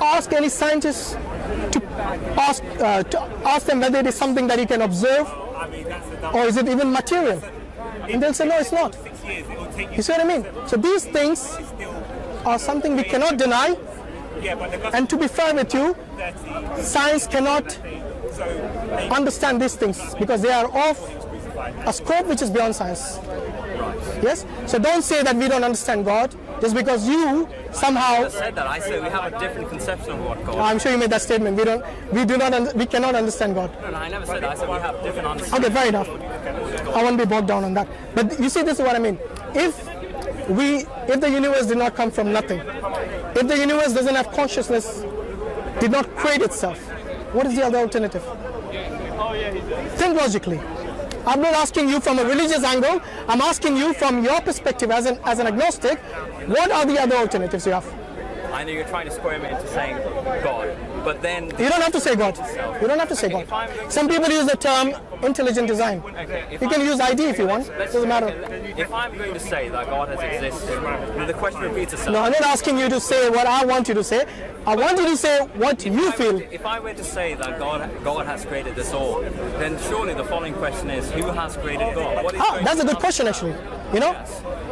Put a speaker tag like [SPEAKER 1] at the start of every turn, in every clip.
[SPEAKER 1] ask any scientist to ask them whether it is something that you can observe, or is it even material? And they'll say, no, it's not. You see what I mean? So these things are something we cannot deny. And to be fair with you, science cannot understand these things because they are of a scope which is beyond science. Yes? So don't say that we don't understand God just because you somehow...
[SPEAKER 2] I said that. I said we have a different conception of what God is.
[SPEAKER 1] I'm sure you made that statement. We cannot understand God.
[SPEAKER 2] No, I never said that. I said we have different understanding.
[SPEAKER 1] Okay, fair enough. I won't be bogged down on that. But you see, this is what I mean. If the universe did not come from nothing, if the universe doesn't have consciousness, did not create itself, what is the other alternative? Think logically. I'm not asking you from a religious angle. I'm asking you from your perspective as an agnostic, what are the other alternatives you have?
[SPEAKER 2] I know you're trying to square me into saying God, but then...
[SPEAKER 1] You don't have to say God. You don't have to say God. Some people use the term intelligent design. You can use ID if you want. It doesn't matter.
[SPEAKER 2] If I'm going to say that God has existed, then the question repeats itself.
[SPEAKER 1] No, I'm not asking you to say what I want you to say. I want you to say what you feel.
[SPEAKER 2] If I were to say that God has created this all, then surely the following question is, who has created God?
[SPEAKER 1] That's a good question, actually. You know?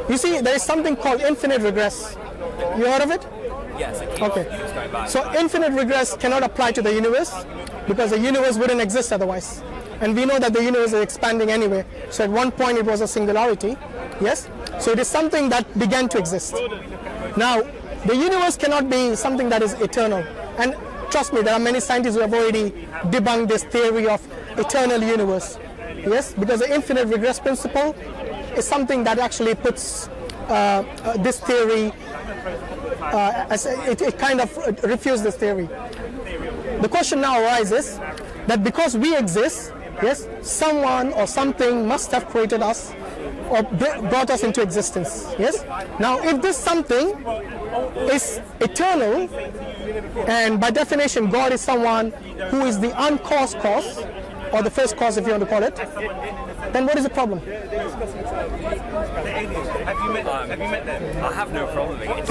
[SPEAKER 1] You see, there is something called infinite regress. You heard of it?
[SPEAKER 2] Yes.
[SPEAKER 1] Okay. So infinite regress cannot apply to the universe because the universe wouldn't exist otherwise. And we know that the universe is expanding anyway. So at one point it was a singularity. Yes? So it is something that began to exist. Now, the universe cannot be something that is eternal. And trust me, there are many scientists who have already debunked this theory of eternal universe. Yes? Because the infinite regress principle is something that actually puts this theory, it kind of refutes this theory. The question now arises that because we exist, yes, someone or something must have created us or brought us into existence. Yes? Now, if this something is eternal, and by definition God is someone who is the uncaused cause, or the first cause if you want to call it, then what is the problem?
[SPEAKER 2] Have you met them? I have no problem with it.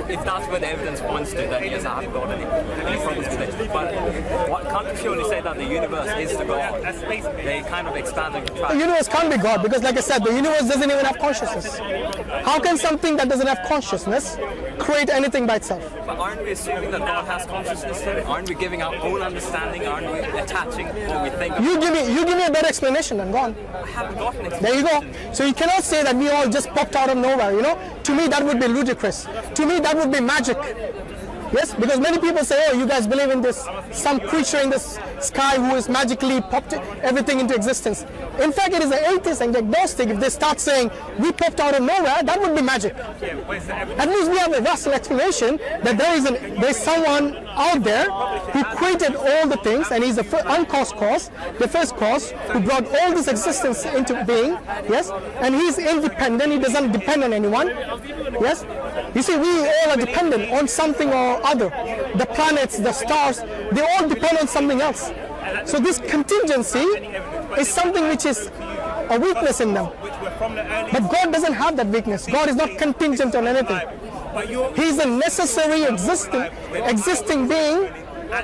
[SPEAKER 2] If that's what the evidence points to, then yes, I haven't got any problems with it. But can't you surely say that the universe is the God? They kind of expand and contract.
[SPEAKER 1] The universe can't be God because, like I said, the universe doesn't even have consciousness. How can something that doesn't have consciousness create anything by itself?
[SPEAKER 2] But aren't we assuming that God has consciousness then? Aren't we giving our own understanding? Aren't we attaching what we think?
[SPEAKER 1] You give me a better explanation and go on.
[SPEAKER 2] I haven't got an explanation.
[SPEAKER 1] There you go. So you cannot say that we all just popped out of nowhere, you know. To me that would be ludicrous. To me that would be magic. Yes, because many people say, oh, you guys believe in this, some creature in the sky who has magically popped everything into existence. In fact, it is the atheist and the agnostic, if they start saying, we popped out of nowhere, that would be magic. At least we have a rational explanation that there is someone out there who created all the things, and he's the uncaused cause, the first cause, who brought all this existence into being, yes, and he's independent, he doesn't depend on anyone, yes. You see, we all are dependent on something or other. The planets, the stars, they all depend on something else. So this contingency is something which is a weakness in them. But God doesn't have that weakness. God is not contingent on anything. He is a necessary existing being,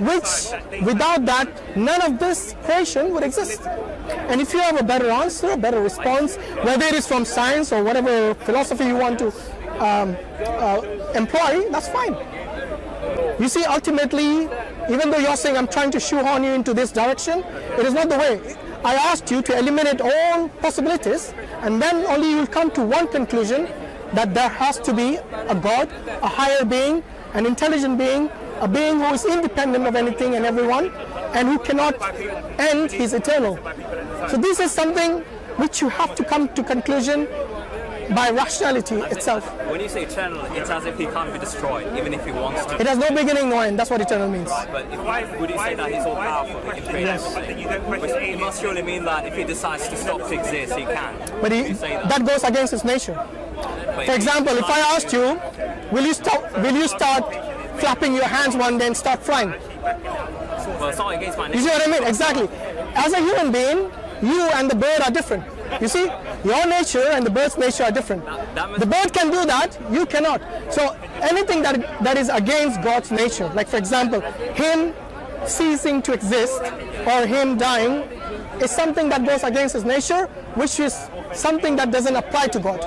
[SPEAKER 1] which without that, none of this creation would exist. And if you have a better answer, a better response, whether it is from science or whatever philosophy you want to employ, that's fine. You see, ultimately, even though you're saying I'm trying to shoehorn you into this direction, it is not the way. I asked you to eliminate all possibilities, and then only you'll come to one conclusion, that there has to be a God, a higher being, an intelligent being, a being who is independent of anything and everyone, and who cannot end, he's eternal. So this is something which you have to come to conclusion by rationality itself.
[SPEAKER 2] When you say eternal, it's as if he can't be destroyed, even if he wants to.
[SPEAKER 1] It has no beginning, no end. That's what eternal means.
[SPEAKER 2] But would you say that he's all powerful? He can create everything? It must surely mean that if he decides to stop to exist, he can.
[SPEAKER 1] But that goes against his nature. For example, if I asked you, will you start flapping your hands one day and start flying?
[SPEAKER 2] Well, it's not against my nature.
[SPEAKER 1] You see what I mean? Exactly. As a human being, you and the bird are different. You see? Your nature and the bird's nature are different. The bird can do that, you cannot. So anything that is against God's nature, like for example, him ceasing to exist or him dying, is something that goes against his nature, which is something that doesn't apply to God.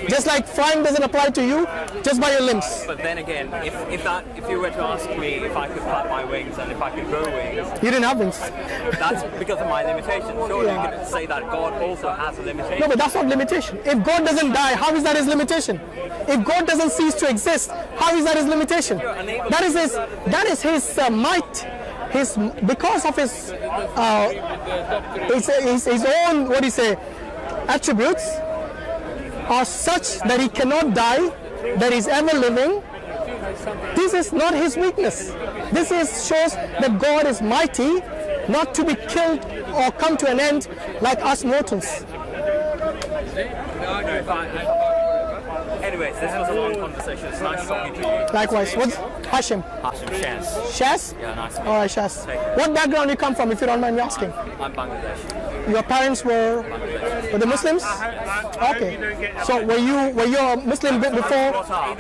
[SPEAKER 1] Just like flying doesn't apply to you just by your limbs.
[SPEAKER 2] But then again, if you were to ask me if I could flap my wings and if I could grow wings,
[SPEAKER 1] You didn't have wings.
[SPEAKER 2] that's because of my limitation. Surely you could say that God also has a limitation.
[SPEAKER 1] No, but that's not limitation. If God doesn't die, how is that his limitation? If God doesn't cease to exist, how is that his limitation? That is his might. Because of his own, what do you say, attributes are such that he cannot die, that he's ever living. This is not his weakness. This shows that God is mighty, not to be killed or come to an end like us mortals.
[SPEAKER 2] Anyways, this was a long conversation. It's nice talking to you.
[SPEAKER 1] Likewise. What's Hashim?
[SPEAKER 2] Hashim Shaz.
[SPEAKER 1] Shaz?
[SPEAKER 2] Yeah, nice to meet
[SPEAKER 1] All right, Shaz. What background you come from, if you don't mind me asking?
[SPEAKER 2] I'm Bangladesh.
[SPEAKER 1] Your parents were they Muslims? Okay. So were you a Muslim before?
[SPEAKER 2] Brought up,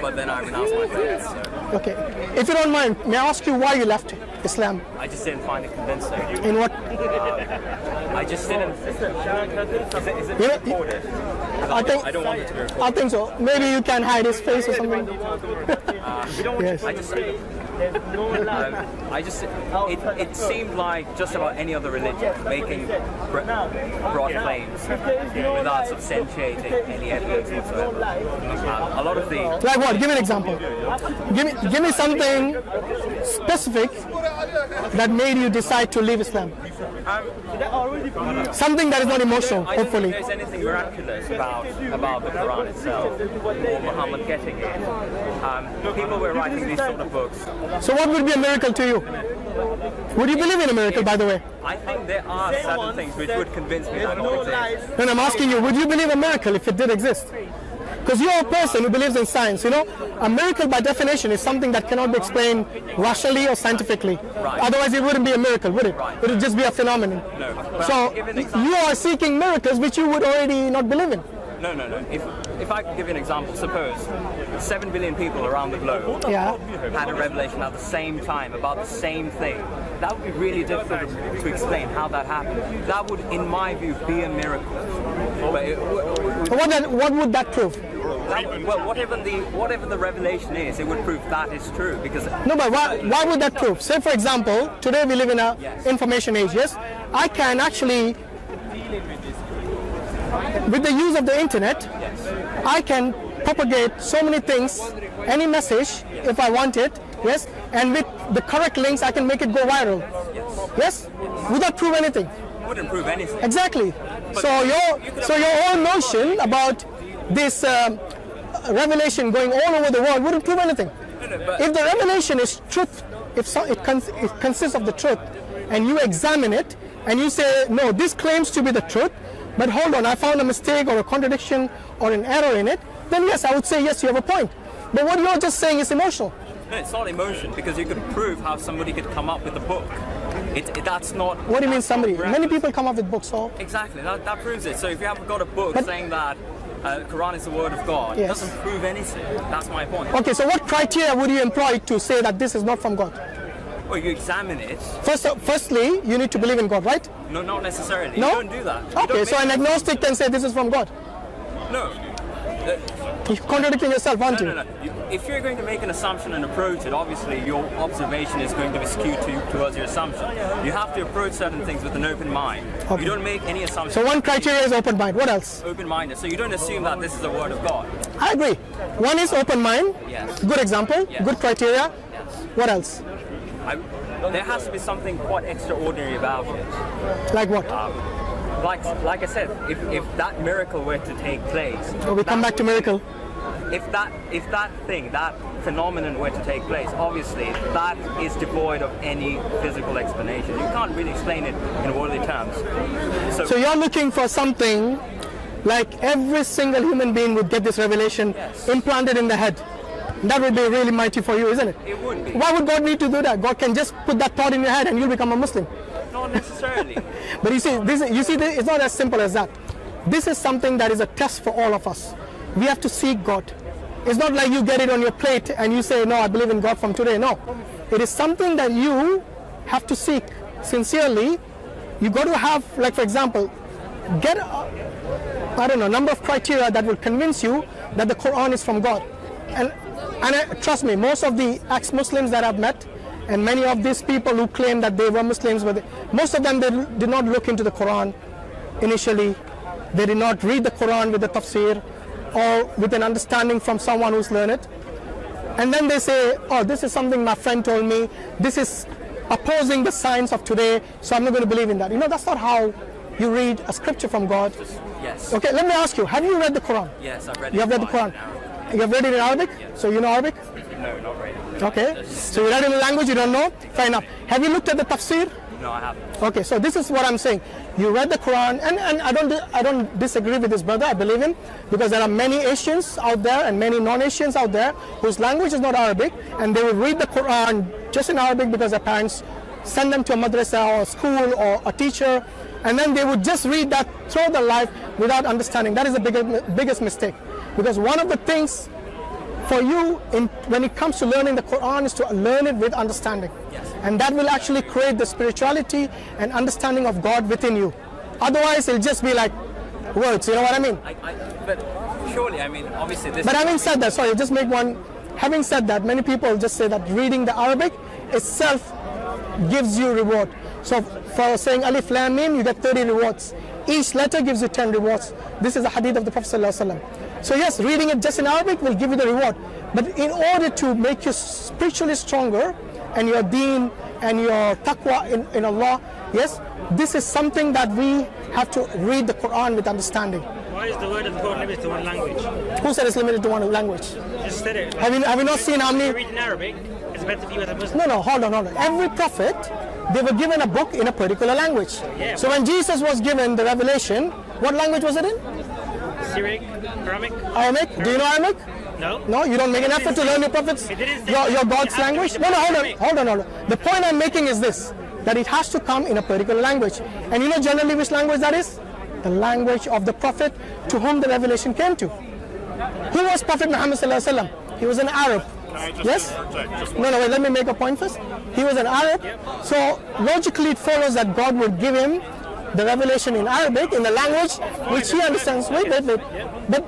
[SPEAKER 2] but then I renounced my faith. So
[SPEAKER 1] Okay. If you don't mind, may I ask you why you left Islam?
[SPEAKER 2] I just didn't find it convincing.
[SPEAKER 1] In what?
[SPEAKER 2] I just didn't. Is it
[SPEAKER 1] You know,
[SPEAKER 2] recorded?
[SPEAKER 1] I think
[SPEAKER 2] I don't want it to be recorded.
[SPEAKER 1] I think so. Maybe you can hide his face or something. Yes.
[SPEAKER 2] It seemed like just about any other religion making broad claims without substantiating any evidence whatsoever. A lot of the
[SPEAKER 1] Like what? Give me an example. Give me something specific that made you decide to leave Islam. Something that is not emotional,
[SPEAKER 2] I don't think
[SPEAKER 1] hopefully.
[SPEAKER 2] there's anything miraculous about the Quran itself or Muhammad getting it. People were writing these sort of books.
[SPEAKER 1] So what would be a miracle to you? Would you believe in a miracle, by the way?
[SPEAKER 2] I think there are certain things which would convince me that God exists.
[SPEAKER 1] And I'm asking you, would you believe a miracle if it did exist? Because you're a person who believes in science, you know? A miracle by definition is something that cannot be explained rationally or scientifically.
[SPEAKER 2] Right.
[SPEAKER 1] Otherwise it wouldn't be a miracle, would it?
[SPEAKER 2] Right.
[SPEAKER 1] It would just be a phenomenon.
[SPEAKER 2] No. But
[SPEAKER 1] So
[SPEAKER 2] I'll give you an example.
[SPEAKER 1] you are seeking miracles which you would already not believe in.
[SPEAKER 2] No. If I could give you an example, suppose 7 billion people around the globe
[SPEAKER 1] Yeah.
[SPEAKER 2] had a revelation at the same time about the same thing. That would be really difficult to explain how that happened. That would, in my view, be a miracle. But
[SPEAKER 1] What would that prove?
[SPEAKER 2] well, whatever the revelation is, it would prove that is true because
[SPEAKER 1] No, but why would that prove? Say, for example, today we live in an information age, yes? I can actually, with the use of the internet, I can propagate so many things, any message, if I want it, yes? And with the correct links, I can make it go viral. Yes? Would that prove anything?
[SPEAKER 2] wouldn't prove anything.
[SPEAKER 1] Exactly. So your whole notion about this revelation going all over the world wouldn't prove anything. If the revelation is truth, it consists of the truth, and you examine it and you say, no, this claims to be the truth, but hold on, I found a mistake or a contradiction or an error in it, then yes, I would say yes, you have a point. But what you're just saying is emotional.
[SPEAKER 2] No, it's not emotion because you could prove how somebody could come up with a book. That's not.
[SPEAKER 1] What do you mean somebody? Many people come up with books, so
[SPEAKER 2] Exactly, that proves it. So if you have got a book saying that Quran is the word of God, it
[SPEAKER 1] Yes.
[SPEAKER 2] doesn't prove anything. That's my point.
[SPEAKER 1] okay, so what criteria would you employ to say that this is not from God?
[SPEAKER 2] Well, you examine it.
[SPEAKER 1] Firstly, you need to believe in God, right?
[SPEAKER 2] No, not necessarily.
[SPEAKER 1] No?
[SPEAKER 2] You don't do that. You
[SPEAKER 1] Okay,
[SPEAKER 2] don't
[SPEAKER 1] so
[SPEAKER 2] make-
[SPEAKER 1] an agnostic can say this is from God.
[SPEAKER 2] No.
[SPEAKER 1] You're contradicting yourself, aren't you?
[SPEAKER 2] No. If you're going to make an assumption and approach it, obviously your observation is going to be skewed towards your assumption. You have to approach certain things with an open mind.
[SPEAKER 1] Okay.
[SPEAKER 2] You don't make any assumptions.
[SPEAKER 1] So one criteria is open mind. What else?
[SPEAKER 2] Open-minded. So you don't assume that this is the word of God.
[SPEAKER 1] I agree. One is open mind.
[SPEAKER 2] Yes.
[SPEAKER 1] Good example.
[SPEAKER 2] Yes.
[SPEAKER 1] Good criteria.
[SPEAKER 2] Yes.
[SPEAKER 1] What else?
[SPEAKER 2] There has to be something quite extraordinary about it.
[SPEAKER 1] Like what?
[SPEAKER 2] Like I said, if that miracle were to take place,
[SPEAKER 1] So we come back to miracle.
[SPEAKER 2] if that thing, that phenomenon were to take place, obviously that is devoid of any physical explanation. You can't really explain it in worldly terms.
[SPEAKER 1] So you're looking for something like every single human being would get this revelation
[SPEAKER 2] Yes.
[SPEAKER 1] implanted in the head. That would be really mighty for you, isn't it?
[SPEAKER 2] It would be.
[SPEAKER 1] Why would God need to do that? God can just put that thought in your head and you'll become a Muslim.
[SPEAKER 2] Not necessarily.
[SPEAKER 1] But you see, it's not as simple as that. this is something that is a test for all of us. We have to seek God. It's not like you get it on your plate and you say, no, I believe in God from today. No. It is something that you have to seek sincerely. You got to have, like for example, get a number of criteria that will convince you that the Quran is from God. And trust me, most of the ex-Muslims that I've met, and many of these people who claim that they were Muslims, but most of them, they did not look into the Quran initially. They did not read the Quran with the tafsir or with an understanding from someone who's learned. And then they say, oh, this is something my friend told me. This is opposing the science of today, so I'm not going to believe in that. You know, that's not how you read a scripture from God.
[SPEAKER 2] Yes.
[SPEAKER 1] Okay, let me ask you, have you read the Quran?
[SPEAKER 2] Yes, I've read it.
[SPEAKER 1] You have read the Quran? You have read it in Arabic?
[SPEAKER 2] Yes.
[SPEAKER 1] So you know Arabic?
[SPEAKER 2] No, not really.
[SPEAKER 1] Okay. So you read it in a language you don't know? Fair enough. Have you looked at the tafsir?
[SPEAKER 2] No, I haven't.
[SPEAKER 1] Okay, so this is what I'm saying. You read the Quran, and I don't disagree with this brother. I believe him, because there are many Asians out there and many non-Asians out there whose language is not Arabic, and they will read the Quran just in Arabic because their parents send them to a madrasa or a school or a teacher, and then they would just read that throughout their life without understanding. That is the biggest mistake, because one of the things for you when it comes to learning the Quran is to learn it with understanding.
[SPEAKER 2] Yes.
[SPEAKER 1] And that will actually create the spirituality and understanding of God within you. Otherwise, it'll just be like words, you know what I mean?
[SPEAKER 2] But surely, I mean, obviously this...
[SPEAKER 1] But having said that, sorry, just make one, having said that, many people just say that reading the Arabic itself gives you reward. So for saying Alif Lam Mim, you get 30 rewards. Each letter gives you 10 rewards. This is the hadith of the Prophet ﷺ. So yes, reading it just in Arabic will give you the reward. But in order to make you spiritually stronger, and your deen and your taqwa in Allah, yes, this is something that we have to read the Quran with understanding.
[SPEAKER 3] Why is the word of God limited to one language?
[SPEAKER 1] Who said it's limited to one language?
[SPEAKER 3] Just said it.
[SPEAKER 1] Have you not seen how
[SPEAKER 3] If you
[SPEAKER 1] many?
[SPEAKER 3] read in Arabic, it's better for you as a Muslim.
[SPEAKER 1] No, hold on. Every prophet, they were given a book in a particular language.
[SPEAKER 3] Yeah.
[SPEAKER 1] So when Jesus was given the revelation, what language was it in?
[SPEAKER 3] Syriac, Aramaic?
[SPEAKER 1] Aramaic? Do you know Aramaic?
[SPEAKER 3] No.
[SPEAKER 1] No, you don't make an effort to learn your prophets,
[SPEAKER 3] It didn't say
[SPEAKER 1] your
[SPEAKER 3] you
[SPEAKER 1] God's
[SPEAKER 3] have to
[SPEAKER 1] language.
[SPEAKER 3] read
[SPEAKER 1] No,
[SPEAKER 3] the
[SPEAKER 1] hold on.
[SPEAKER 3] Arabic.
[SPEAKER 1] The point I'm making is this, that it has to come in a particular language. And you know generally which language that is? The language of the prophet to whom the revelation came to. Who was Prophet Muhammad Sallallahu Alaihi Wasallam? He was an Arab. Yes? No, wait, let me make a point first. He was an Arab. So logically it follows that God would give him the revelation in Arabic, in the language which he understands. Wait. But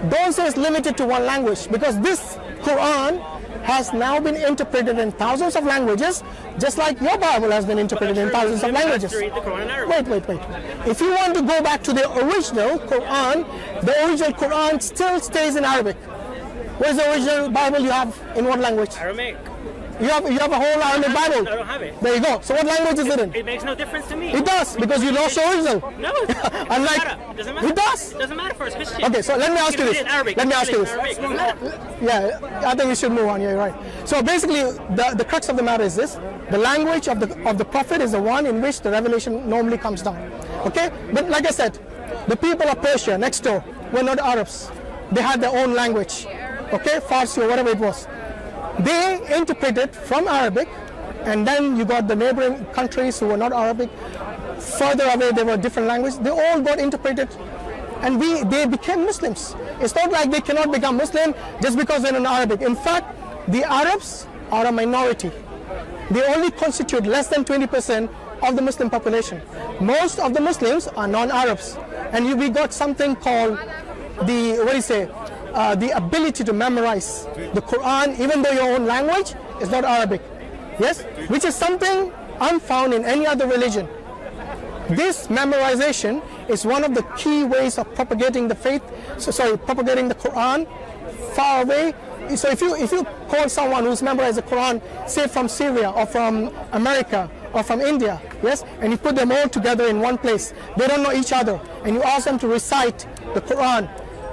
[SPEAKER 1] don't say it's limited to one language, because this Quran has now been interpreted in thousands of languages, just like your Bible has been interpreted in thousands of languages.
[SPEAKER 3] To read the Quran in Arabic.
[SPEAKER 1] Wait. If you want to go back to the original Quran, the original Quran still stays in Arabic. Where's the original Bible you have? In what language?
[SPEAKER 3] Aramaic.
[SPEAKER 1] You have a whole Arabic Bible.
[SPEAKER 3] I don't have it.
[SPEAKER 1] There you go. So what language is it in?
[SPEAKER 3] It makes no difference to me.
[SPEAKER 1] It does, because you lost your original.
[SPEAKER 3] No, it doesn't
[SPEAKER 1] Unlike-
[SPEAKER 3] matter. It doesn't matter.
[SPEAKER 1] It does.
[SPEAKER 3] It doesn't matter for us Christians.
[SPEAKER 1] Okay, so let me ask you this.
[SPEAKER 3] Read it in Arabic.
[SPEAKER 1] Let me ask you this.
[SPEAKER 3] Arabic. It doesn't matter.
[SPEAKER 1] Yeah, I think we should move on. Yeah, you're right. So basically, the crux of the matter is this: the language of the prophet is the one in which the revelation normally comes down. Okay, but like I said, the people of Persia next door were not Arabs. They had their own language. Okay, Farsi or whatever it was. They interpreted from Arabic, and then you got the neighboring countries who were not Arabic. Further away, they were different languages. They all got interpreted, and they became Muslims. It's not like they cannot become Muslim just because they're in Arabic. In fact, the Arabs are a minority. They only constitute less than 20% of the Muslim population. Most of the Muslims are non-Arabs, and we got something called the ability to memorize the Quran, even though your own language is not Arabic. Yes, which is something unfound in any other religion. This memorization is one of the key ways of propagating the faith. Propagating the Quran far away. So if you call someone who's memorized the Quran, say from Syria or from America or from India, yes, and you put them all together in one place, they don't know each other, and you ask them to recite the Quran,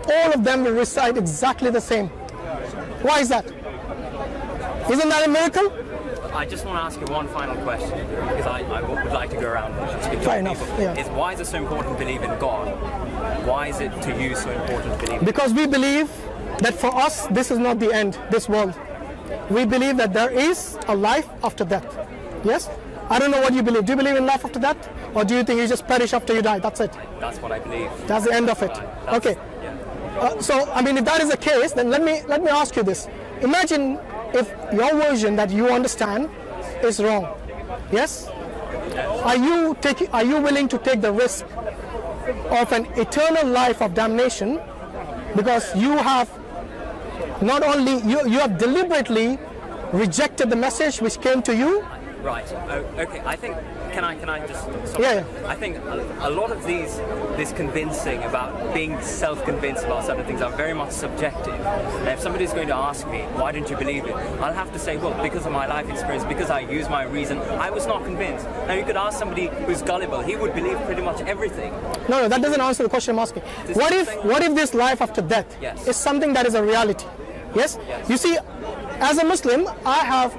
[SPEAKER 1] all of them will recite exactly the same. Why is that? Isn't that a miracle?
[SPEAKER 2] I just want to ask you one final question, because I would like to go around and speak to
[SPEAKER 1] Fair
[SPEAKER 2] other
[SPEAKER 1] enough,
[SPEAKER 2] people.
[SPEAKER 1] yeah.
[SPEAKER 2] Is why is it so important to believe in God? Why is it to you so important to believe in
[SPEAKER 1] Because we believe that for us, this is not the end, this world. We believe that there is a life after death. Yes? I don't know what you believe. Do you believe in life after death? Or do you think you just perish after you die? That's it.
[SPEAKER 2] That's what I believe.
[SPEAKER 1] That's the end of it.
[SPEAKER 2] That's-
[SPEAKER 1] Okay.
[SPEAKER 2] Yeah.
[SPEAKER 1] So, I mean, if that is the case, then let me ask you this. Imagine if your version that you understand is wrong. Yes? Are you willing to take the risk of an eternal life of damnation because you have not only you have deliberately rejected the message which came to you?
[SPEAKER 2] Right. Okay. I think. Can I just? Stop?
[SPEAKER 1] Yeah.
[SPEAKER 2] I think a lot of this convincing about being self-convinced about certain things are very much subjective. And if somebody's going to ask me, why don't you believe it? I'll have to say, well, because of my life experience, because I use my reason, I was not convinced. Now you could ask somebody who's gullible; he would believe pretty much everything.
[SPEAKER 1] No, that doesn't answer the question I'm asking. What if this life after death
[SPEAKER 2] Yes.
[SPEAKER 1] is something that is a reality? Yes?
[SPEAKER 2] Yes.
[SPEAKER 1] You see, as a Muslim, I've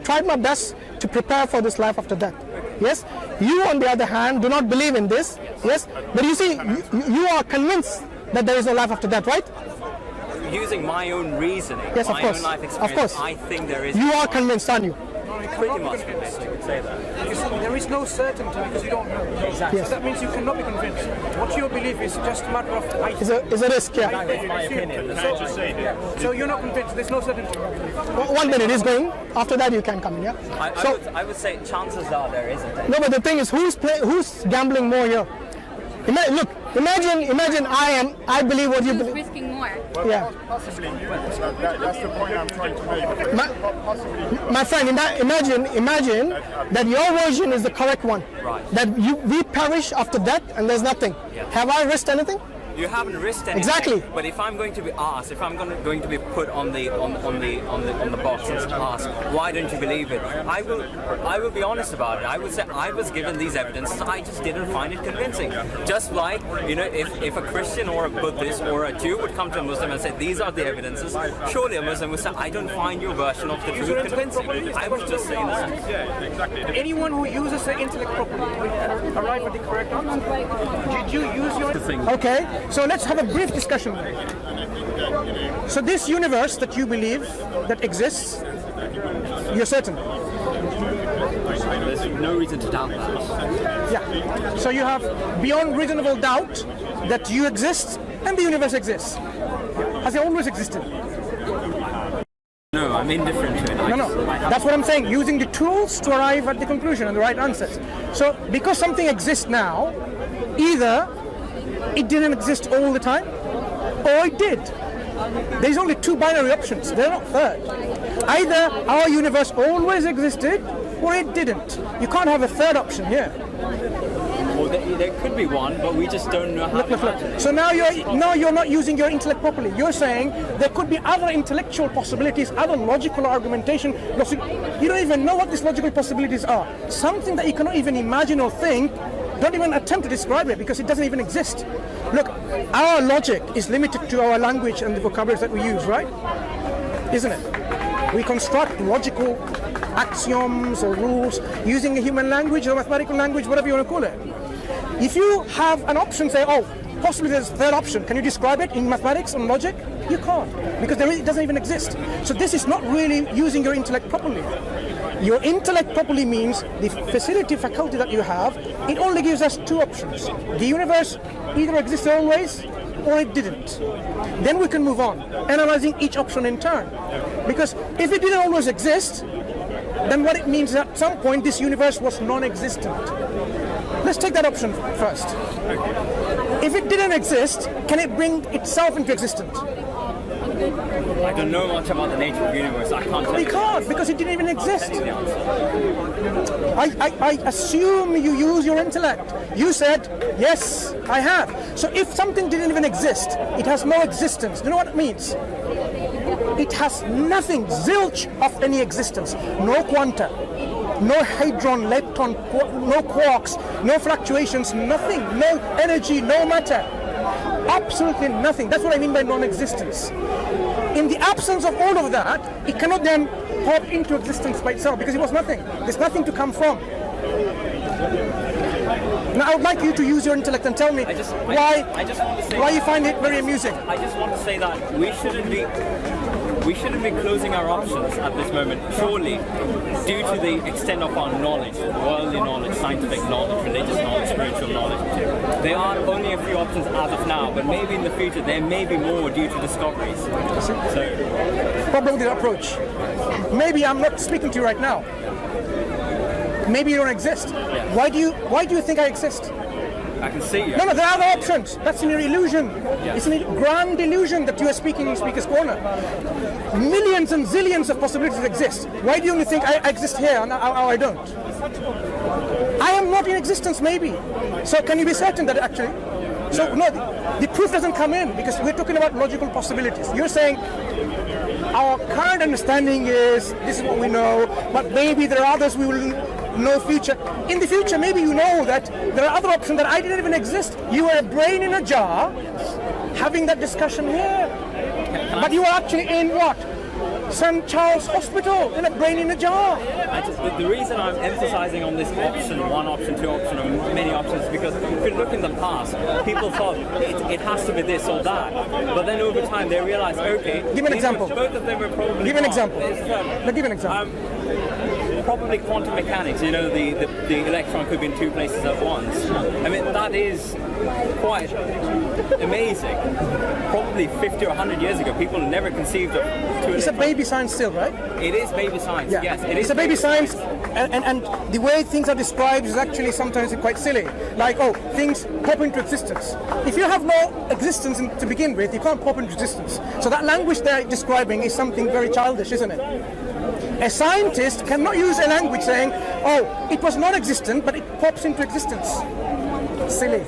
[SPEAKER 1] tried my best to prepare for this life after death. Yes? You, on the other hand, do not believe in this. Yes? But you see, you are convinced that there is no life after death, right?
[SPEAKER 2] Using my own reasoning,
[SPEAKER 1] Yes, of
[SPEAKER 2] my
[SPEAKER 1] course.
[SPEAKER 2] own life
[SPEAKER 1] Of
[SPEAKER 2] experience,
[SPEAKER 1] course.
[SPEAKER 2] I think there is.
[SPEAKER 1] You are convinced, aren't you?
[SPEAKER 2] pretty much convinced. You could say that.
[SPEAKER 4] Because there is no certainty because you don't know. Exactly.
[SPEAKER 1] Yes.
[SPEAKER 4] So that means you cannot be convinced. What your belief is just a matter of height.
[SPEAKER 1] It's a risk, yeah.
[SPEAKER 2] That's my opinion.
[SPEAKER 4] So you're not convinced. There's no certainty.
[SPEAKER 1] 1 minute is going. After that, you can come in, yeah?
[SPEAKER 2] I would say chances are there isn't any.
[SPEAKER 1] No, but the thing is, who's gambling more here? Imagine I believe what you
[SPEAKER 5] Who's
[SPEAKER 1] believe.
[SPEAKER 5] risking more?
[SPEAKER 1] Yeah.
[SPEAKER 6] Possibly you. That's the point I'm trying to make.
[SPEAKER 1] My friend, imagine that your version is the correct one.
[SPEAKER 2] Right.
[SPEAKER 1] That we perish after death and there's nothing.
[SPEAKER 2] Yeah.
[SPEAKER 1] Have I risked anything?
[SPEAKER 2] You haven't risked anything.
[SPEAKER 1] Exactly.
[SPEAKER 2] But if I'm going to be asked, if I'm going to be put on the box and asked, why don't you believe it? I will be honest about it. I would say I was given these evidences. I just didn't find it convincing. Just like, if a Christian or a Buddhist or a Jew would come to a Muslim and say, these are the evidences, surely a Muslim would say, I don't find your version of the truth convincing. I would just say that.
[SPEAKER 4] Anyone who uses their intellect properly will arrive at the correct answer. Did you use your
[SPEAKER 1] Okay, so let's have a brief discussion. So this universe that you believe that exists, you're certain?
[SPEAKER 2] There's no reason to doubt that.
[SPEAKER 4] Yeah. So you have beyond reasonable doubt that you exist and the universe exists. Has it always existed?
[SPEAKER 2] No, I'm indifferent to it.
[SPEAKER 4] No. That's what I'm saying. Using the tools to arrive at the conclusion and the right answers. So because something exists now, either it didn't exist all the time, or it did. There's only two binary options. They're not third. Either our universe always existed, or it didn't. You can't have a third option here.
[SPEAKER 2] Well, there could be one, but we just don't know how to imagine it.
[SPEAKER 4] So now you're not using your intellect properly. You're saying there could be other intellectual possibilities, other logical argumentation. You don't even know what these logical possibilities are. Something that you cannot even imagine or think. Don't even attempt to describe it because it doesn't even exist. Look, our logic is limited to our language and the vocabularies that we use, right? Isn't it? We construct logical axioms or rules using a human language or mathematical language, whatever you want to call it. If you have an option, say, oh, possibly there's a third option. Can you describe it in mathematics and logic? You can't, because it doesn't even exist. So this is not really using your intellect properly. Your intellect properly means the faculty that you have, it only gives us two options. The universe either existed always or it didn't. Then we can move on, analyzing each option in turn. Because if it didn't always exist, then what it means is at some point this universe was non-existent. Let's take that option first. If it didn't exist, can it bring itself into existence?
[SPEAKER 2] I don't know much about the nature of the universe. I can't tell
[SPEAKER 4] We
[SPEAKER 2] you.
[SPEAKER 4] can't, because it didn't even exist.
[SPEAKER 2] The answer.
[SPEAKER 4] I assume you use your intellect. You said, yes, I have. So if something didn't even exist, it has no existence. Do you know what it means? It has nothing, zilch of any existence. No quanta, no hadron, lepton, no quarks, no fluctuations, nothing, no energy, no matter. Absolutely nothing. That's what I mean by non-existence. In the absence of all of that, it cannot then pop into existence by itself because it was nothing. There's nothing to come from. Now, I would like you to use your intellect and tell me
[SPEAKER 2] I just
[SPEAKER 4] why
[SPEAKER 2] want to say
[SPEAKER 4] you find it very amusing.
[SPEAKER 2] I just want to say that we shouldn't be we shouldn't be closing our options at this moment. Surely, due to the extent of our knowledge, worldly knowledge, scientific knowledge, religious knowledge, spiritual knowledge, there are only a few options as of now, but maybe in the future there may be more due to discoveries. So,
[SPEAKER 4] Problem with the approach. Maybe I'm not speaking to you right now. Maybe you don't exist. Why do you think I exist?
[SPEAKER 2] I can see you.
[SPEAKER 4] No, there are other options. That's an illusion. It's a grand illusion that you are speaking in Speaker's Corner. Millions and zillions of possibilities exist. Why do you only think I exist here and I don't? I am not in existence, maybe. So can you be certain that actually? So no, the proof doesn't come in because we're talking about logical possibilities. You're saying our current understanding is this is what we know, but maybe there are others we will know future. In the future, maybe you know that there are other options that I didn't even exist. You were a brain in a jar having that discussion here. But you are actually in what? St. Charles Hospital in a brain in a jar.
[SPEAKER 2] The reason I'm emphasizing on this option, one option, two option, or many options, is because if you look in the past, people thought it has to be this or that. But then over time they realized, okay,
[SPEAKER 4] give an example.
[SPEAKER 2] Both of them were probably
[SPEAKER 4] give an
[SPEAKER 2] wrong.
[SPEAKER 4] example. Give an example.
[SPEAKER 2] Probably quantum mechanics, you know, the electron could be in two places at once. I mean, that is quite amazing. Probably 50 or 100 years ago, people never conceived of two
[SPEAKER 4] It's a
[SPEAKER 2] electrons.
[SPEAKER 4] baby science still, right?
[SPEAKER 2] It is baby science, yes. It is
[SPEAKER 4] It's a baby science, and the way things are described is actually sometimes quite silly. Like, oh, things pop into existence. If you have no existence to begin with, you can't pop into existence. So that language they're describing is something very childish, isn't it? A scientist cannot use a language saying, oh, it was non-existent, but it pops into existence. Silly.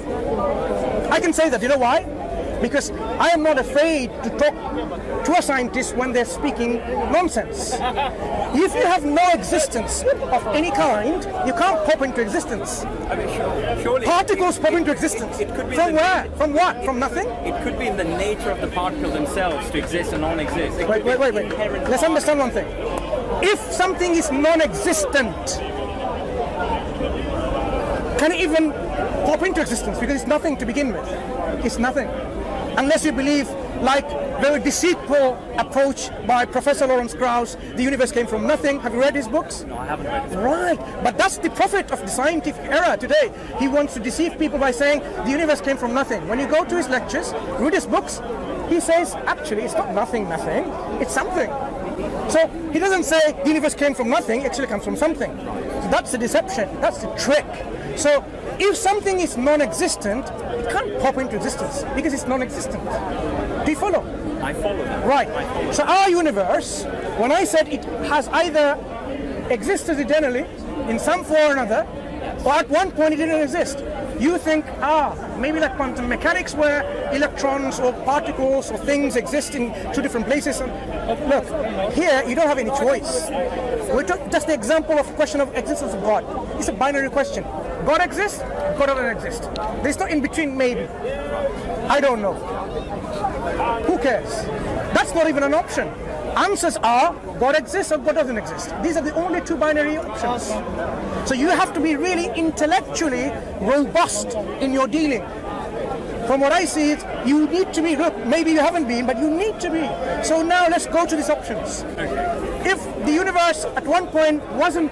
[SPEAKER 4] I can say that, you know why? Because I am not afraid to talk to a scientist when they're speaking nonsense. If you have no existence of any kind, you can't pop into existence.
[SPEAKER 2] I mean, surely
[SPEAKER 4] Particles pop into existence.
[SPEAKER 2] it could be
[SPEAKER 4] From
[SPEAKER 2] the-
[SPEAKER 4] where? From what? From nothing?
[SPEAKER 2] It could be in the nature of the particles themselves to exist or non-exist. It could be
[SPEAKER 4] Wait.
[SPEAKER 2] inherent
[SPEAKER 4] Let's
[SPEAKER 2] part-
[SPEAKER 4] understand one thing. If something is non-existent, can it even pop into existence? Because it's nothing to begin with. It's nothing. Unless you believe, like very deceitful approach by Professor Lawrence Krauss, the universe came from nothing. Have you read his books?
[SPEAKER 2] No, I haven't read it.
[SPEAKER 4] Right, but that's the prophet of the scientific era today. He wants to deceive people by saying the universe came from nothing. When you go to his lectures, read his books, he says, actually, it's not nothing, it's something. So he doesn't say the universe came from nothing, it actually comes from something. So that's the deception, that's the trick. So if something is non-existent, it can't pop into existence because it's non-existent. Do you follow?
[SPEAKER 2] I follow that.
[SPEAKER 4] Right. So our universe, when I said it has either existed eternally in some form or another, or at one point it didn't exist. You think, maybe like quantum mechanics where electrons or particles or things exist in two different places. And look, here you don't have any choice. We took just the example of question of existence of God. It's a binary question. God exists, God doesn't exist. There's no in between maybe. I don't know. Who cares? That's not even an option. Answers are God exists or God doesn't exist. These are the only two binary options. So you have to be really intellectually robust in your dealing. From what I see, you need to be, look, maybe you haven't been, but you need to be. So now let's go to these options. If the universe at one point wasn't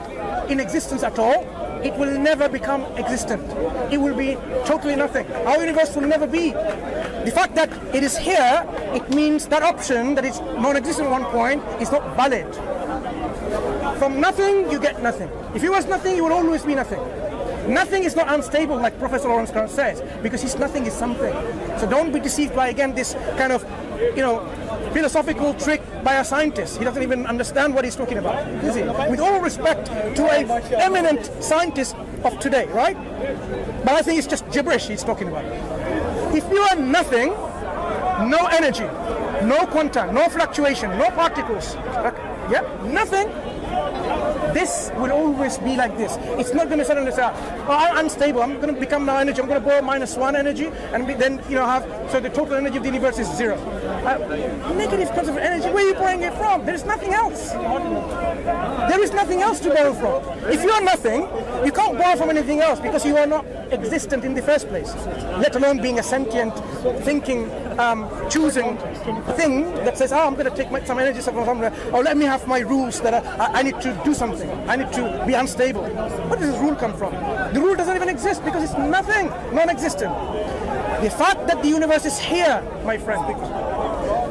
[SPEAKER 4] in existence at all, it will never become existent. It will be totally nothing. Our universe will never be. The fact that it is here, it means that option that is non-existent at one point is not valid. From nothing, you get nothing. If you was nothing, you will always be nothing. Nothing is not unstable, like Professor Lawrence Krauss says, because his nothing is something. So don't be deceived by, again, this kind of, philosophical trick by a scientist. He doesn't even understand what he's talking about, is he? With all respect to an eminent scientist of today, right? But I think it's just gibberish he's talking about. If you are nothing, no energy, no quanta, no fluctuation, no particles, nothing, this will always be like this. It's not going to suddenly say, I'm unstable, I'm going to become now energy, I'm going to borrow -1 energy, and then, so the total energy of the universe is 0. Negative concept of energy, where are you borrowing it from? There is nothing else. There is nothing else to borrow from. If you are nothing, you can't borrow from anything else because you are not existent in the first place, let alone being a sentient, thinking choosing thing that says, I'm going to take some energy from somewhere, or let me have my rules that I need to do something. I need to be unstable. Where does this rule come from? The rule doesn't even exist because it's nothing, non-existent. The fact that the universe is here, my friend,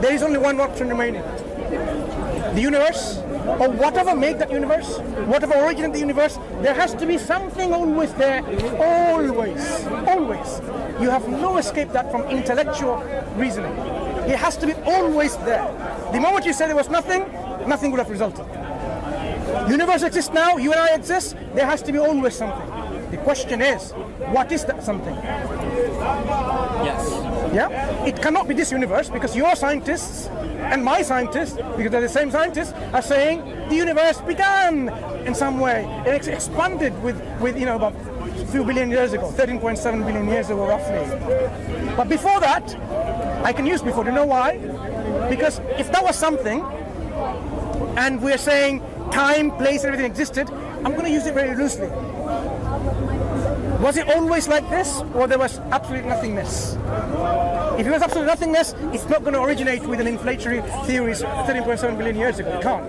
[SPEAKER 4] there is only one option remaining. The universe, or whatever made that universe, whatever originated the universe, there has to be something always there, always, always. You have no escape that from intellectual reasoning. It has to be always there. The moment you say there was nothing, nothing would have resulted. The universe exists now, you and I exist, there has to be always something. The question is, what is that something?
[SPEAKER 2] Yes.
[SPEAKER 4] Yeah? It cannot be this universe because your scientists and my scientists, because they're the same scientists, are saying the universe began in some way. It expanded with about a few billion years ago, 13.7 billion years ago roughly. But before that, I can use before. Do you know why? Because if that was something, and we're saying time, place, everything existed, I'm going to use it very loosely. Was it always like this, or there was absolute nothingness? If it was absolute nothingness, it's not going to originate with an inflationary theories 13.7 billion years ago. It can't.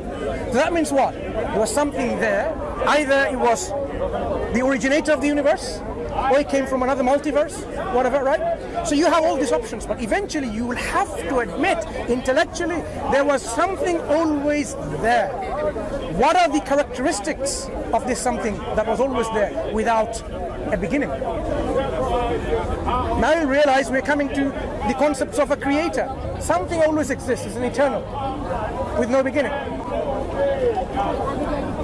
[SPEAKER 4] So that means what? There was something there. Either it was the originator of the universe, or it came from another multiverse, whatever, right? So you have all these options, but eventually you will have to admit intellectually there was something always there. What are the characteristics of this something that was always there without a beginning? Now you realize we're coming to the concepts of a creator. Something always exists, it's an eternal, with no beginning.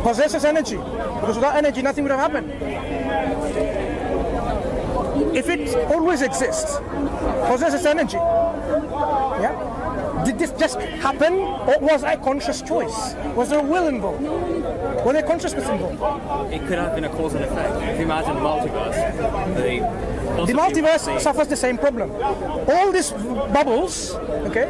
[SPEAKER 4] Possesses energy, because without energy nothing would have happened. If it always exists, possesses energy, yeah? Did this just happen, or was a conscious choice? Was there a will involved? Was there consciousness involved?
[SPEAKER 2] It could have been a cause and effect. If you imagine the multiverse,
[SPEAKER 4] the multiverse suffers the same problem. All these bubbles, okay?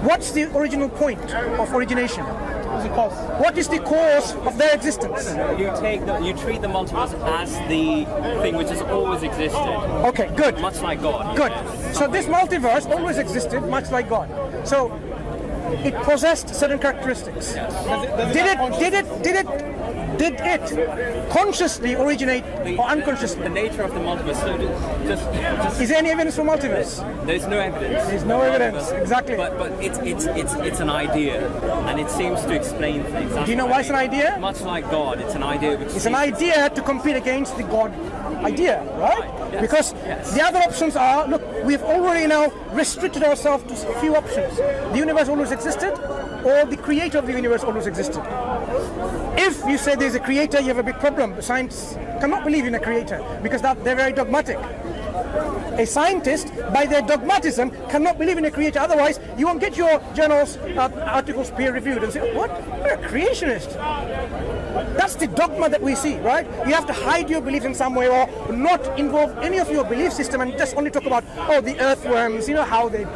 [SPEAKER 4] What's the original point of origination? What is the cause of their existence?
[SPEAKER 2] You treat the multiverse as the thing which has always existed.
[SPEAKER 4] Okay, good.
[SPEAKER 2] Much like God.
[SPEAKER 4] Good. So this multiverse always existed, much like God. So it possessed certain characteristics.
[SPEAKER 2] Yes.
[SPEAKER 4] Did it consciously originate or unconsciously?
[SPEAKER 2] The nature of the multiverse.
[SPEAKER 4] Is there any evidence for multiverse?
[SPEAKER 2] There's no evidence.
[SPEAKER 4] There's no evidence, exactly.
[SPEAKER 2] But it's an idea, and it seems to explain things.
[SPEAKER 4] Do you know why it's an idea?
[SPEAKER 2] Much like God, it's an idea.
[SPEAKER 4] It's an idea to compete against the God idea, right?
[SPEAKER 2] Yes.
[SPEAKER 4] Because the other options are, look, we've already now restricted ourselves to a few options. The universe always existed, or the creator of the universe always existed. If you say there's a creator, you have a big problem. Science cannot believe in a creator because they're very dogmatic. A scientist, by their dogmatism, cannot believe in a creator. Otherwise, you won't get your journals, articles peer-reviewed and say, what? You're a creationist. That's the dogma that we see, right? You have to hide your beliefs in some way or not involve any of your belief system and just only talk about, the earthworms, how they,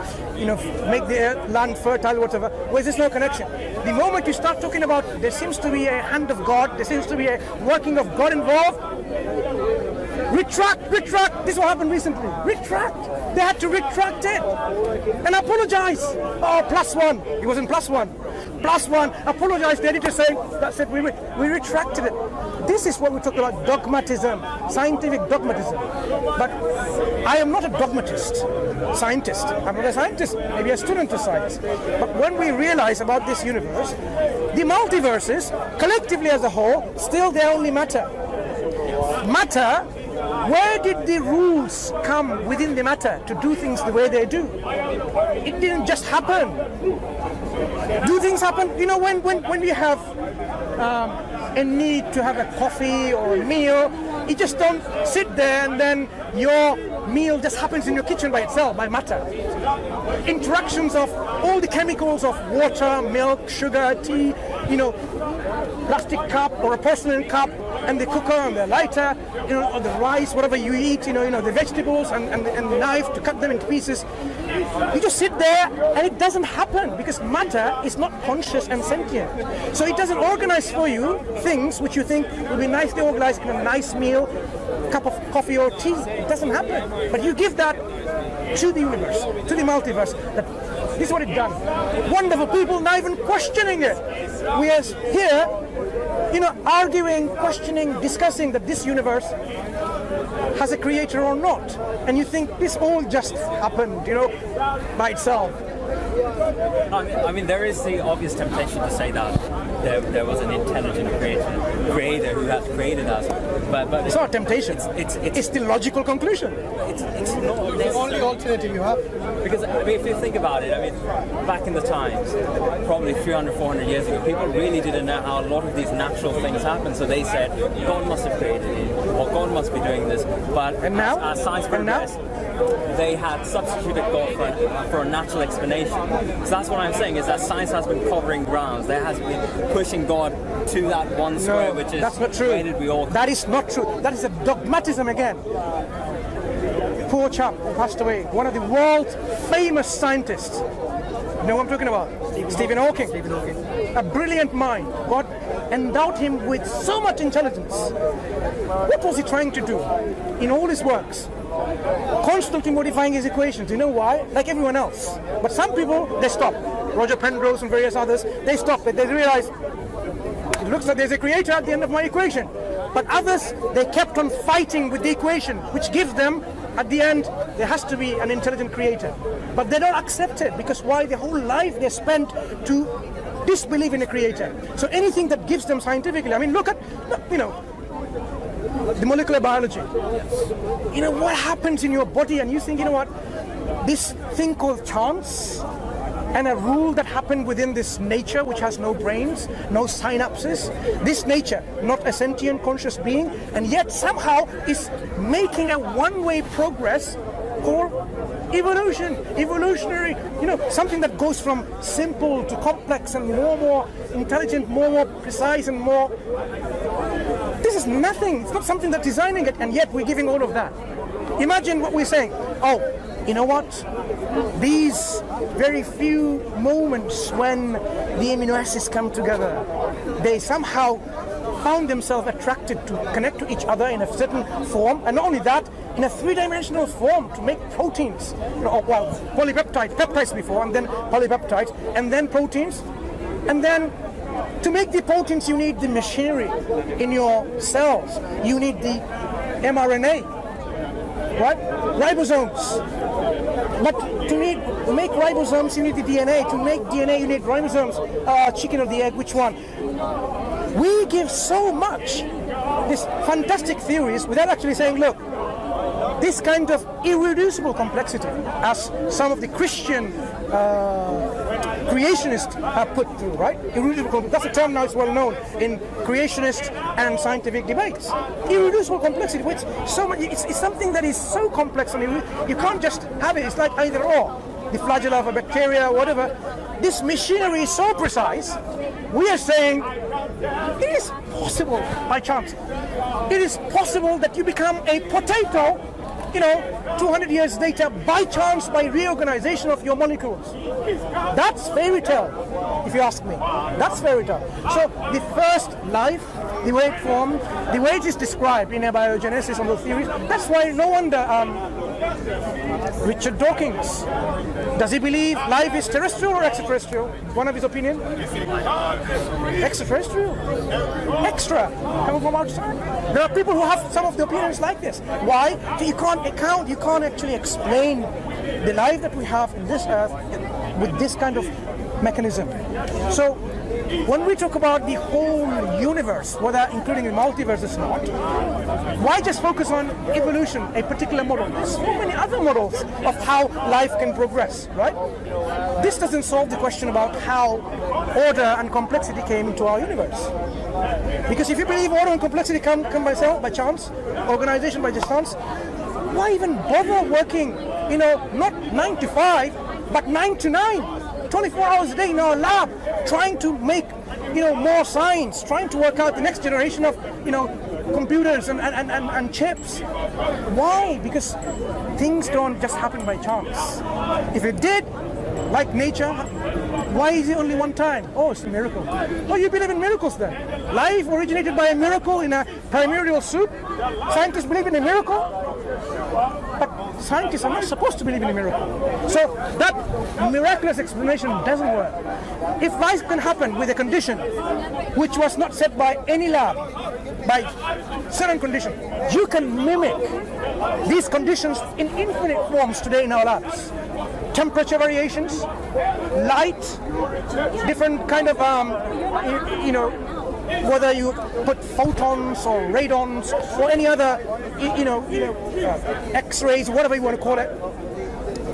[SPEAKER 4] make the land fertile, whatever. Whereas there's no connection. The moment you start talking about there seems to be a hand of God, there seems to be a working of God involved, retract. This is what happened recently. Retract. They had to retract it and apologize. +1. It wasn't +1. +1. Apologize. The editor saying, that's it, we retracted it. This is what we talk about, dogmatism, scientific dogmatism. But I am not a dogmatist, scientist. I'm not a scientist, maybe a student of science. But when we realize about this universe, the multiverses, collectively as a whole, still they only matter. Matter, where did the rules come within the matter to do things the way they do? It didn't just happen. Do things happen? When you have a need to have a coffee or a meal, you just don't sit there and then your meal just happens in your kitchen by itself, by matter. Interactions of all the chemicals of water, milk, sugar, tea, plastic cup or a porcelain cup, and the cooker and the lighter, or the rice, whatever you eat, the vegetables and the knife to cut them into pieces. You just sit there and it doesn't happen because matter is not conscious and sentient. So it doesn't organize for you things which you think will be nicely organized in a nice meal, cup of coffee or tea. It doesn't happen. But you give that to the universe, to the multiverse, that this is what it's done. Wonderful people not even questioning it. We are here, arguing, questioning, discussing that this universe has a creator or not. And you think this all just happened, by itself.
[SPEAKER 2] I mean, there is the obvious temptation to say that there was an intelligent creator who has created us, but
[SPEAKER 4] It's not a temptation.
[SPEAKER 2] it's
[SPEAKER 4] the logical conclusion.
[SPEAKER 2] it's not
[SPEAKER 1] The only alternative you have.
[SPEAKER 2] because I mean, if you think about it, I mean, back in the times, probably 300, 400 years ago, people really didn't know how a lot of these natural things happen. So they said God must have created it, or God must be doing this. But
[SPEAKER 4] And now?
[SPEAKER 2] as science
[SPEAKER 4] And now?
[SPEAKER 2] progressed, they had substituted God for a natural explanation. So that's what I'm saying, is that science has been covering grounds. There has been pushing God to that one square, which is
[SPEAKER 4] that's not true.
[SPEAKER 2] where did we all
[SPEAKER 4] That is not true. That is a dogmatism again. Poor chap who passed away, one of the world's famous scientists. You know what I'm talking about? Stephen Hawking. A brilliant mind. God endowed him with so much intelligence. What was he trying to do in all his works? Constantly modifying his equations. You know why? Like everyone else. But some people, they stop. Roger Penrose and various others, they stop. They realize it looks like there's a creator at the end of my equation. But others, they kept on fighting with the equation, which gives them, at the end, there has to be an intelligent creator. But they don't accept it, because why? Their whole life they spent to disbelieve in a creator. So anything that gives them scientifically, I mean, look at, the molecular biology. What happens in your body, and you think, this thing called chance, and a rule that happened within this nature which has no brains, no synapses, this nature, not a sentient conscious being, and yet somehow is making a one-way progress called evolution, evolutionary, something that goes from simple to complex and more intelligent, more precise, and more. This is nothing. It's not something that's designing it, and yet we're giving all of that. Imagine what we're saying. Oh, you know what? These very few moments when the amino acids come together, they somehow found themselves attracted to connect to each other in a certain form, and not only that, in a three-dimensional form to make proteins. Peptides before, and then polypeptides, and then proteins, and then to make the proteins you need the machinery in your cells. You need the mRNA, right? Ribosomes. But to make ribosomes, you need the DNA. To make DNA, you need ribosomes. Chicken or the egg, which one? We give so much, these fantastic theories, without actually saying, look, this kind of irreducible complexity, as some of the Christian creationists have put through, right? Irreducible, that's a term now, it's well known in creationist and scientific debates. Irreducible complexity, which so much, it's something that is so complex, and you can't just have it. It's like either or. The flagella of a bacteria, whatever. This machinery is so precise. We are saying it is possible by chance. It is possible that you become a potato, 200 years later, by chance, by reorganization of your molecules. That's fairy tale, if you ask me. That's fairy tale. So the first life, the way it formed, the way it is described in abiogenesis and those theories, that's why no wonder Richard Dawkins, does he believe life is terrestrial or extraterrestrial? One of his opinions? Extraterrestrial. Extra. Coming from outside. There are people who have some of the opinions like this. Why? You can't actually explain the life that we have in this earth with this kind of mechanism. So when we talk about the whole universe, whether including the multiverse or not, why just focus on evolution, a particular model? There's so many other models of how life can progress, right? This doesn't solve the question about how order and complexity came into our universe. Because if you believe order and complexity come by chance, organization by chance, why even bother working, not 9 to 5, but 9 to 9? 24 hours a day in our lab, trying to make, more science, trying to work out the next generation of, computers and chips. Why? Because things don't just happen by chance. If it did, like nature, why is it only one time? Oh, it's a miracle. Oh, you believe in miracles then? Life originated by a miracle in a primordial soup? Scientists believe in a miracle? But scientists are not supposed to believe in a miracle. So that miraculous explanation doesn't work. If life can happen with a condition which was not set by any lab, by certain condition, you can mimic these conditions in infinite forms today in our labs. Temperature variations, light, different kind of, whether you put photons or radons or any other, X-rays, whatever you want to call it,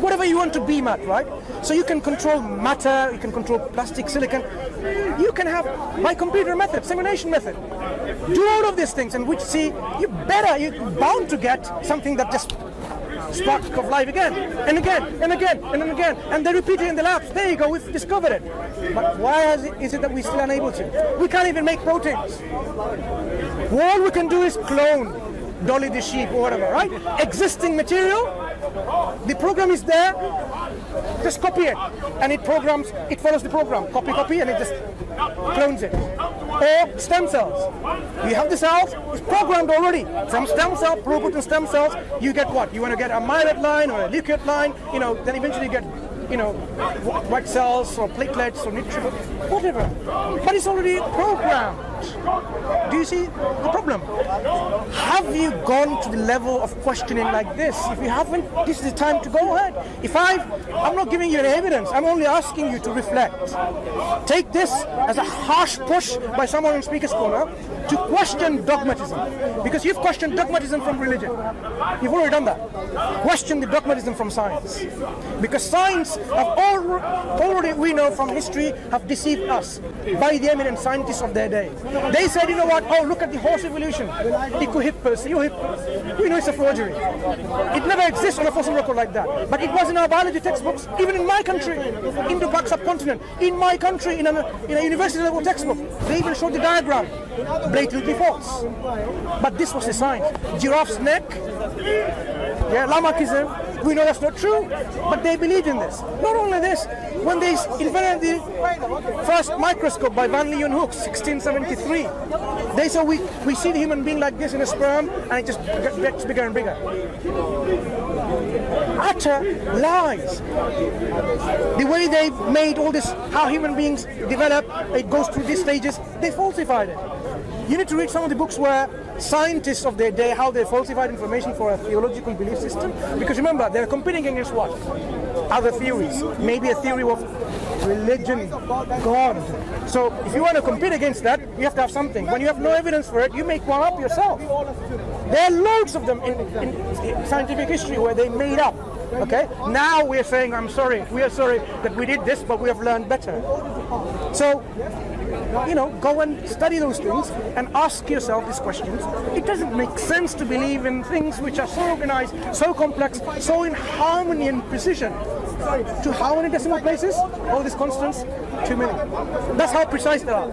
[SPEAKER 4] whatever you want to beam at, right? So you can control matter, you can control plastic, silicon. You can have by computer method, simulation method. Do all of these things, and which you're bound to get something that just spark of life again and again and again and again, and they repeat it in the labs. There you go, we've discovered it. But why is it that we're still unable to? We can't even make proteins. All we can do is clone Dolly the sheep or whatever, right? Existing material, the program is there, just copy it, and it follows the program, copy, and it just clones it. Or stem cells. You have the cells, it's programmed already. From stem cell, pluripotent stem cells, you get what? You want to get a myeloid line or a leukoid line, then eventually you get white cells or platelets or neutrophils, whatever. But it's already programmed. Do you see the problem? Have you gone to the level of questioning like this? If you haven't, this is the time to go ahead. I'm not giving you any evidence, I'm only asking you to reflect. Take this as a harsh push by someone in Speaker's Corner to question dogmatism. Because you've questioned dogmatism from religion. You've already done that. Question the dogmatism from science. Because science have already, we know from history, have deceived us by the eminent scientists of their day. They said, you know what, look at the horse evolution. Ecohippus, Eohippus. We know it's a forgery. It never exists on a fossil record like that. But it was in our biology textbooks, even in my country, Indo-Pak subcontinent, in my country, in a university level textbook. They even showed the diagram. Blatantly false. But this was the science. Giraffe's neck, Lamarckism, we know that's not true, but they believed in this. Not only this, when they invented the first microscope by Van Leeuwenhoek, 1673, they said we see the human being like this in a sperm, and it just gets bigger and bigger. Utter lies. The way they made all this, how human beings develop, it goes through these stages, they falsified it. You need to read some of the books where scientists of their day, how they falsified information for a theological belief system. Because remember, they're competing against what? Other theories. Maybe a theory of religion, God. So if you want to compete against that, you have to have something. When you have no evidence for it, you make one up yourself. There are loads of them in scientific history where they made up. Okay? Now we're saying, we are sorry that we did this, but we have learned better. So, go and study those things and ask yourself these questions. It doesn't make sense to believe in things which are so organized, so complex, so in harmony and precision. To how many decimal places? All these constants? Too many. That's how precise they are.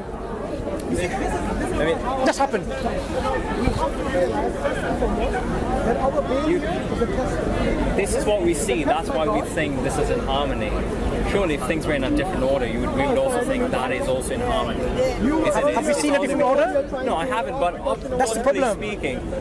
[SPEAKER 4] Just happened.
[SPEAKER 2] This is what we see. That's why we think this is in harmony. Surely, if things were in a different order, we would also think that is also in harmony.
[SPEAKER 4] Have you seen a different order?
[SPEAKER 2] No, I haven't. But
[SPEAKER 4] that's the problem.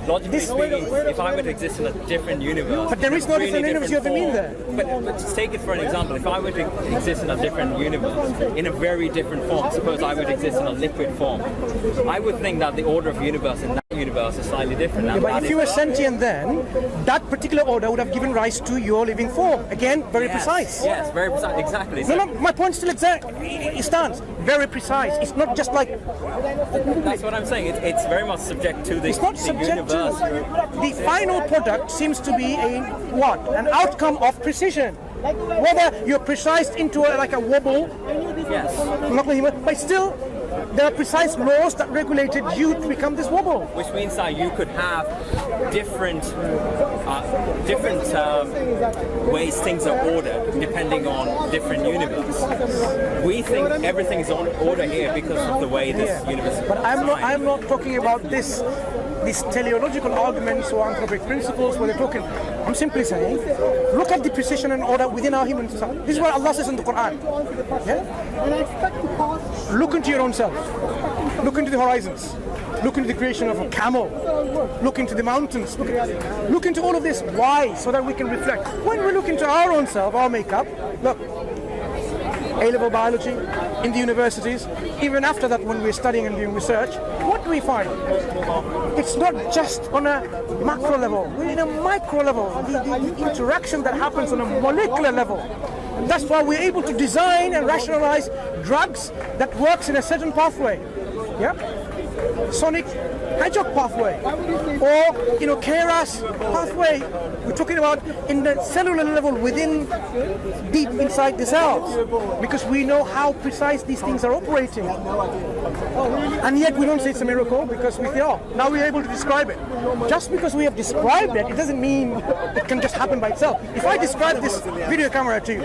[SPEAKER 2] Logically speaking, if I were to exist in a different universe,
[SPEAKER 4] but there is no different universe. You haven't been there.
[SPEAKER 2] But just take it for an example. If I were to exist in a different universe, in a very different form, suppose I would exist in a liquid form, I would think that the order of universe in that universe is slightly different.
[SPEAKER 4] Yeah, but if you were sentient then, that particular order would have given rise to your living form. Again, very precise.
[SPEAKER 2] Yes, very precise. Exactly.
[SPEAKER 4] No, my point still it stands. Very precise. It's not just like...
[SPEAKER 2] That's what I'm saying. It's very much subject to the,
[SPEAKER 4] it's not
[SPEAKER 2] the
[SPEAKER 4] subject
[SPEAKER 2] universe.
[SPEAKER 4] To... The final product seems to be an outcome of precision. Whether you're precise into like a wobble,
[SPEAKER 2] yes,
[SPEAKER 4] but still, there are precise laws that regulated you to become this wobble.
[SPEAKER 2] Which means that you could have different ways things are ordered depending on different universe. We think everything is on order here because of the way this universe is.
[SPEAKER 4] But I'm not talking about these teleological arguments or anthropic principles where they're talking. I'm simply saying, look at the precision and order within our human society. This is what Allah says in the Quran. Yeah? Look into your own self. Look into the horizons. Look into the creation of a camel. Look into the mountains. Look into all of this. Why? So that we can reflect. When we look into our own self, our makeup, look, A-level biology in the universities, even after that when we're studying and doing research, what do we find? It's not just on a macro level, we're in a micro level, the interaction that happens on a molecular level. That's why we're able to design and rationalize drugs that works in a certain pathway. Yeah? Sonic Hedgehog pathway, or KRAS pathway. We're talking about in the cellular level, within, deep inside the cells, because we know how precise these things are operating. And yet we don't say it's a miracle because we feel, now we're able to describe it. Just because we have described it, it doesn't mean it can just happen by itself. If I describe this video camera to you,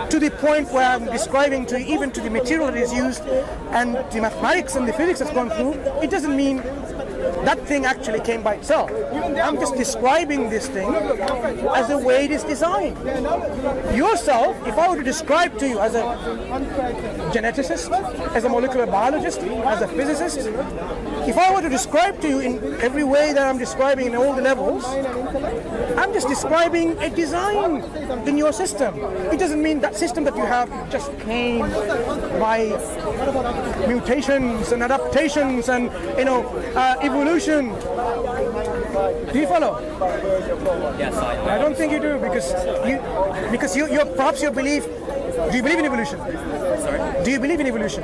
[SPEAKER 4] to the point where I'm describing to you, even to the material that is used and the mathematics and the physics that's gone through, it doesn't mean that thing actually came by itself. I'm just describing this thing as the way it is designed. Yourself, if I were to describe to you as a geneticist, as a molecular biologist, as a physicist, if I were to describe to you in every way that I'm describing in all the levels, I'm just describing a design in your system. It doesn't mean that system that you have just came by mutations and adaptations and evolution. Do you follow?
[SPEAKER 2] Yes,
[SPEAKER 4] I don't think you do, because you perhaps your belief. Do you believe in evolution?
[SPEAKER 2] Sorry?
[SPEAKER 4] Do you believe in evolution?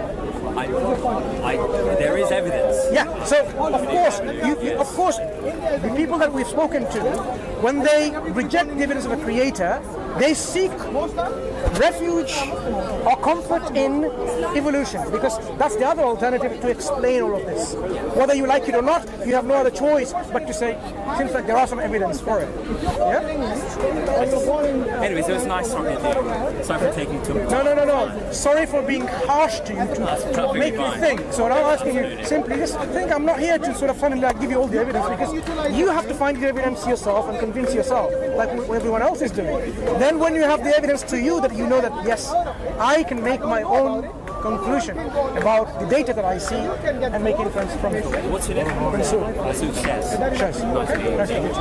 [SPEAKER 2] There is evidence.
[SPEAKER 4] Yeah. So of course, the people that we've spoken to, when they reject the evidence of a creator, they seek refuge or comfort in evolution, because that's the other alternative to explain all of this. Whether you like it or not, you have no other choice but to say, seems like there are some evidence for it. Yeah?
[SPEAKER 2] Anyways, it was nice talking to you. Sorry for taking too much.
[SPEAKER 4] No. Sorry for being harsh to you to make you think. So I'm asking you simply, just think I'm not here to sort of finally give you all the evidence, because you have to find the evidence yourself and convince yourself, like everyone else is doing. Then when you have the evidence to you, that you know that yes, I can make my own conclusion about the data that I see and make inference from it.
[SPEAKER 2] What's your name?
[SPEAKER 4] Mansoor.
[SPEAKER 2] Masood Shez.
[SPEAKER 4] Shez.
[SPEAKER 2] Nice to meet you.
[SPEAKER 4] Nice to meet you.